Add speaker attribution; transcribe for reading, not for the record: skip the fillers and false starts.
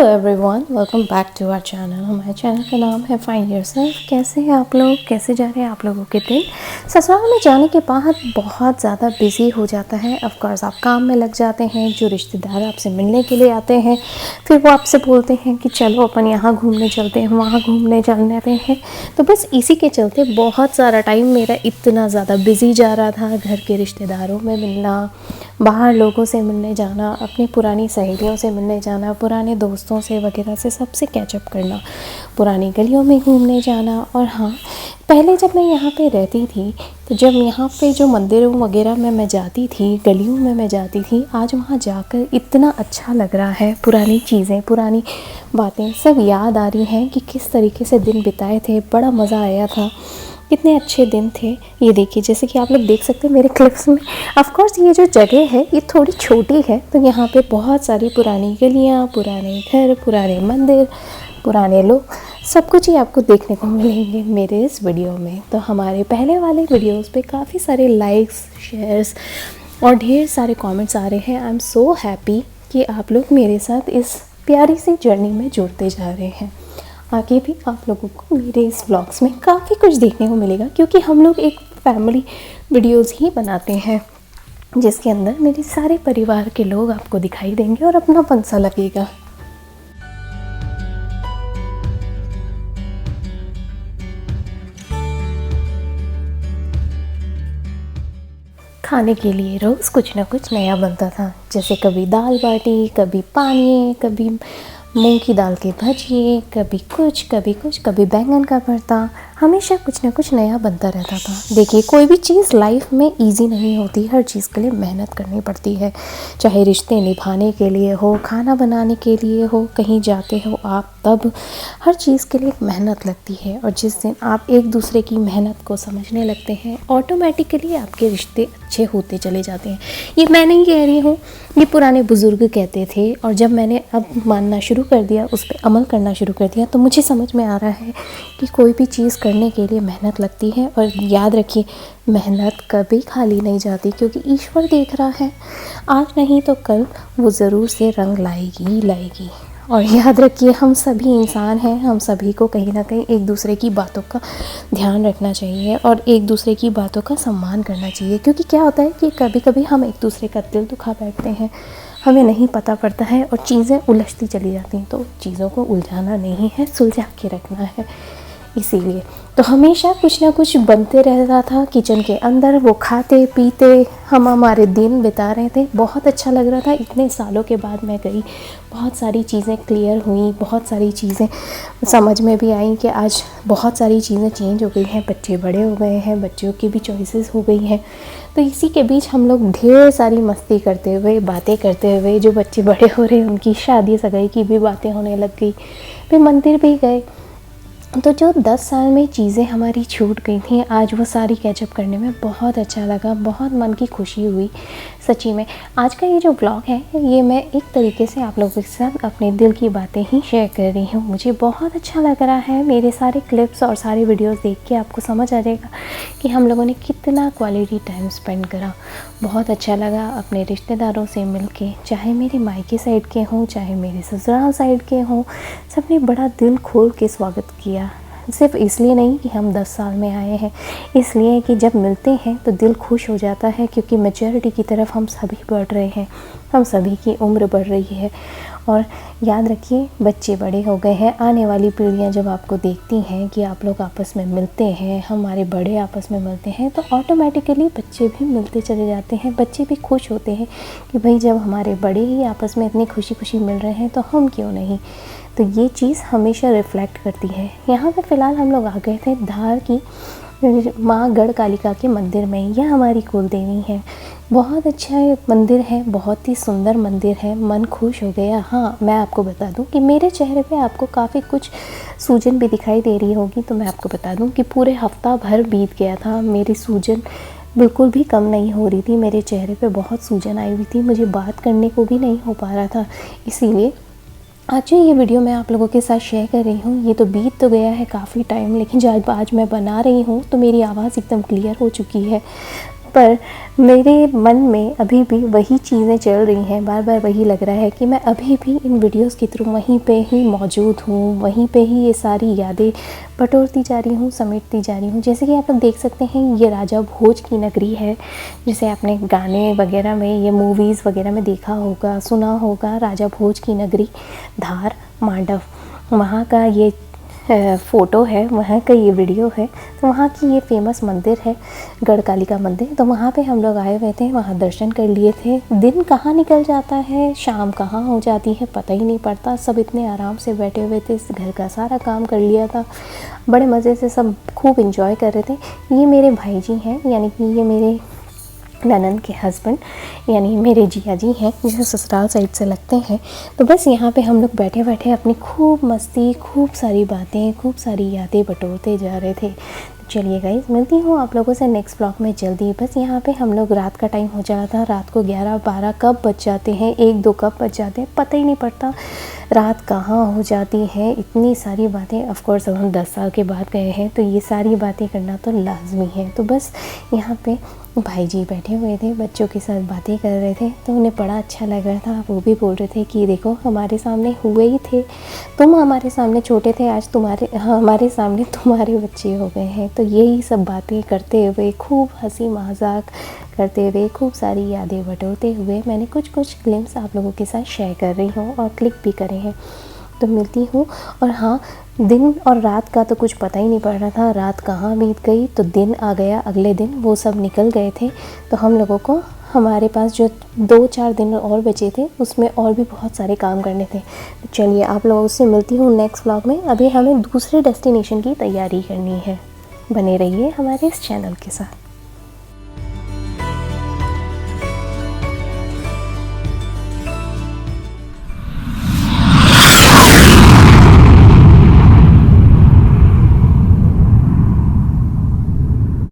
Speaker 1: Everyone, welcome back to our channel. हमारे channel का नाम है फाइंड योरसेल्फ। कैसे हैं आप लोग? कैसे जा रहे हैं आप लोगों के दिन? ससुराल में जाने के बाद बहुत ज़्यादा बिजी हो जाता है। ऑफ कोर्स आप काम में लग जाते हैं। जो रिश्तेदार आपसे मिलने के लिए आते हैं, फिर वो आपसे बोलते हैं कि चलो अपन यहाँ घूमने चलते हैं, वहाँ घूमने चलते हैं। तो बस इसी के चलते बहुत सारा टाइम मेरा इतना ज़्यादा बिजी जा रहा था। घर के रिश्तेदारों में मिलना, बाहर लोगों से मिलने जाना, अपनी पुरानी सहेलियों से मिलने जाना, पुराने दोस्तों से वगैरह से सबसे कैचअप करना, पुरानी गलियों में घूमने जाना। और हाँ, पहले जब मैं यहाँ पे रहती थी तो जब यहाँ पे जो मंदिरों वगैरह में मैं जाती थी, गलियों में मैं जाती थी, आज वहाँ जाकर इतना अच्छा लग रहा है। पुरानी चीज़ें, पुरानी बातें सब याद आ रही हैं कि किस तरीके से दिन बिताए थे। बड़ा मज़ा आया था, कितने अच्छे दिन थे। ये देखिए, जैसे कि आप लोग देख सकते हैं मेरे क्लिप्स में। ऑफ कोर्स ये जो जगह है ये थोड़ी छोटी है, तो यहाँ पे बहुत सारी पुरानी गलियाँ, पुराने घर, पुराने मंदिर, पुराने लोग, सब कुछ ही आपको देखने को मिलेंगे मेरे इस वीडियो में। तो हमारे पहले वाले वीडियोस पे काफ़ी सारे लाइक्स, शेयर्स और ढेर सारे कमेंट्स आ रहे हैं। आई एम सो हैप्पी कि आप लोग मेरे साथ इस प्यारी सी जर्नी में जुड़ते जा रहे हैं। आगे भी आप लोगों को मेरे इस व्लॉग्स में काफ़ी कुछ देखने को मिलेगा, क्योंकि हम लोग एक फैमिली वीडियोस ही बनाते हैं जिसके अंदर मेरे सारे परिवार के लोग आपको दिखाई देंगे और अपनापन सा लगेगा। खाने के लिए रोज़ कुछ ना कुछ नया बनता था, जैसे कभी दाल बाटी, कभी पानी, कभी मूंग की दाल के भजिए, कभी बैंगन का भरता। हमेशा कुछ ना कुछ नया बनता रहता था। देखिए, कोई भी चीज़ लाइफ में इजी नहीं होती, हर चीज़ के लिए मेहनत करनी पड़ती है। चाहे रिश्ते निभाने के लिए हो, खाना बनाने के लिए हो, कहीं जाते हो आप, तब हर चीज़ के लिए मेहनत लगती है। और जिस दिन आप एक दूसरे की मेहनत को समझने लगते हैं, ऑटोमेटिकली आपके रिश्ते अच्छे होते चले जाते हैं। ये मैं नहीं कह रही हूँ, ये पुराने बुज़ुर्ग कहते थे। और जब मैंने अब मानना शुरू कर दिया, उस पर अमल करना शुरू कर दिया, तो मुझे समझ में आ रहा है कि कोई भी चीज़ करने के लिए मेहनत लगती है। और याद रखिए, मेहनत कभी खाली नहीं जाती, क्योंकि ईश्वर देख रहा है। आज नहीं तो कल वो ज़रूर से रंग लाएगी। और याद रखिए, हम सभी इंसान हैं, हम सभी को कहीं ना कहीं एक दूसरे की बातों का ध्यान रखना चाहिए और एक दूसरे की बातों का सम्मान करना चाहिए। क्योंकि क्या होता है कि कभी कभी हम एक दूसरे का दिल दुखा बैठते हैं, हमें नहीं पता पड़ता है और चीज़ें उलझती चली जाती हैं। तो चीज़ों को उलझाना नहीं है, सुलझा के रखना है। इसीलिए तो हमेशा कुछ ना कुछ बनते रहता था किचन के अंदर। वो खाते पीते हम हमारे दिन बिता रहे थे। बहुत अच्छा लग रहा था। इतने सालों के बाद मैं गई, बहुत सारी चीज़ें क्लियर हुई, बहुत सारी चीज़ें समझ में भी आई कि आज बहुत सारी चीज़ें चेंज हो गई हैं। बच्चे बड़े हो गए हैं, बच्चों की भी चॉइसेस हो गई हैं। तो इसी के बीच हम लोग ढेर सारी मस्ती करते हुए, बातें करते हुए, जो बच्चे बड़े हो रहे हैं उनकी शादी सगाई की भी बातें होने लग गई। फिर मंदिर भी गए। तो जो 10 साल में चीज़ें हमारी छूट गई थी, आज वो सारी कैचअप करने में बहुत अच्छा लगा, बहुत मन की खुशी हुई सच्ची में। आज का ये जो ब्लॉग है, ये मैं एक तरीके से आप लोगों के साथ अपने दिल की बातें ही शेयर कर रही हूँ। मुझे बहुत अच्छा लग रहा है। मेरे सारे क्लिप्स और सारे वीडियोस देख के आपको समझ आ जाएगा कि हम लोगों ने कितना क्वालिटी टाइम स्पेंड करा। बहुत अच्छा लगा अपने रिश्तेदारों से मिल के, चाहे मेरे मायके साइड के हों, चाहे मेरे ससुराल साइड के हों। सबने बड़ा दिल खोल के स्वागत किया। सिर्फ इसलिए नहीं कि हम 10 साल में आए हैं, इसलिए कि जब मिलते हैं तो दिल खुश हो जाता है, क्योंकि मेजॉरिटी की तरफ हम सभी बढ़ रहे हैं, हम सभी की उम्र बढ़ रही है। और याद रखिए, बच्चे बड़े हो गए हैं। आने वाली पीढ़ियां जब आपको देखती हैं कि आप लोग आपस में मिलते हैं, हमारे बड़े आपस में मिलते हैं, तो ऑटोमेटिकली बच्चे भी मिलते चले जाते हैं। बच्चे भी खुश होते हैं कि भाई, जब हमारे बड़े ही आपस में इतनी खुशी खुशी मिल रहे हैं तो हम क्यों नहीं। तो ये चीज़ हमेशा रिफ़्लेक्ट करती है। यहाँ पे फ़िलहाल हम लोग आ गए थे धार की माँ गढ़कालिका के मंदिर में। यह हमारी कुल देवी है। बहुत अच्छा मंदिर है, बहुत ही सुंदर मंदिर है, मन खुश हो गया। हाँ, मैं आपको बता दूं कि मेरे चेहरे पे आपको काफ़ी कुछ सूजन भी दिखाई दे रही होगी, तो मैं आपको बता दूं कि पूरे हफ्ता भर बीत गया था, मेरी सूजन बिल्कुल भी कम नहीं हो रही थी। मेरे चेहरे पे बहुत सूजन आई हुई थी, मुझे बात करने को भी नहीं हो पा रहा था। इसीलिए आज जो ये वीडियो मैं आप लोगों के साथ शेयर कर रही हूँ, ये तो बीत तो गया है काफ़ी टाइम, लेकिन जब आज मैं बना रही हूँ तो मेरी आवाज़ एकदम क्लियर हो चुकी है। पर मेरे मन में अभी भी वही चीज़ें चल रही हैं, बार बार वही लग रहा है कि मैं अभी भी इन वीडियोस के थ्रू वहीं पे ही मौजूद हूँ, वहीं पे ही ये सारी यादें बटोरती जा रही हूँ, समेटती जा रही हूँ। जैसे कि आप लोग देख सकते हैं, ये राजा भोज की नगरी है, जिसे आपने गाने वगैरह में, ये मूवीज़ वगैरह में देखा होगा, सुना होगा। राजा भोज की नगरी धार मांडव, वहाँ का ये फ़ोटो है, वहाँ का ये वीडियो है। तो वहाँ की ये फेमस मंदिर है गढ़कालिका मंदिर। तो वहाँ पे हम लोग आए हुए थे, वहाँ दर्शन कर लिए थे। दिन कहाँ निकल जाता है, शाम कहाँ हो जाती है, पता ही नहीं पड़ता। सब इतने आराम से बैठे हुए थे, घर का सारा काम कर लिया था, बड़े मज़े से सब खूब इंजॉय कर रहे थे। ये मेरे भाई जी हैं, यानी कि ये मेरे ननंद के हस्बैंड, यानी मेरे जिया जी हैं, जो ससुराल साइड से लगते हैं। तो बस यहाँ पे हम लोग बैठे बैठे अपनी खूब मस्ती, खूब सारी बातें, खूब सारी यादें बटोरते जा रहे थे। चलिए गाइस, मिलती हूँ आप लोगों से नेक्स्ट ब्लॉग में जल्दी। बस यहाँ पे हम लोग, रात का टाइम हो जाता था, रात को 11-12 कब बज जाते हैं, 1-2 कब बज जाते हैं, पता ही नहीं पड़ता रात कहाँ हो जाती है। इतनी सारी बातें, ऑफ कोर्स अब हम 10 साल के बाद गए हैं, तो ये सारी बातें करना तो लाजमी है। तो बस यहाँ पे भाई जी बैठे हुए थे, बच्चों के साथ बातें कर रहे थे, तो उन्हें बड़ा अच्छा लग रहा था। वो भी बोल रहे थे कि देखो, हमारे सामने हुए ही थे, तुम हमारे सामने छोटे थे, आज हमारे सामने तुम्हारे बच्चे हो गए हैं। तो यही सब बातें करते हुए, खूब हंसी मजाक करते हुए, खूब सारी यादें बटोरते हुए, मैंने कुछ ग्लिम्स आप लोगों के साथ शेयर कर रही हूँ और क्लिक भी करे हैं। तो मिलती हूँ। और हाँ, दिन और रात का तो कुछ पता ही नहीं पड़ रहा था, रात कहाँ बीत गई तो दिन आ गया। अगले दिन वो सब निकल गए थे। तो हम लोगों को, हमारे पास जो 2-4 दिन और बचे थे, उसमें और भी बहुत सारे काम करने थे। तो चलिए आप लोगों से मिलती हूँ नेक्स्ट व्लॉग में। अभी हमें दूसरे डेस्टिनेशन की तैयारी करनी है। बने रहिए हमारे इस चैनल के साथ।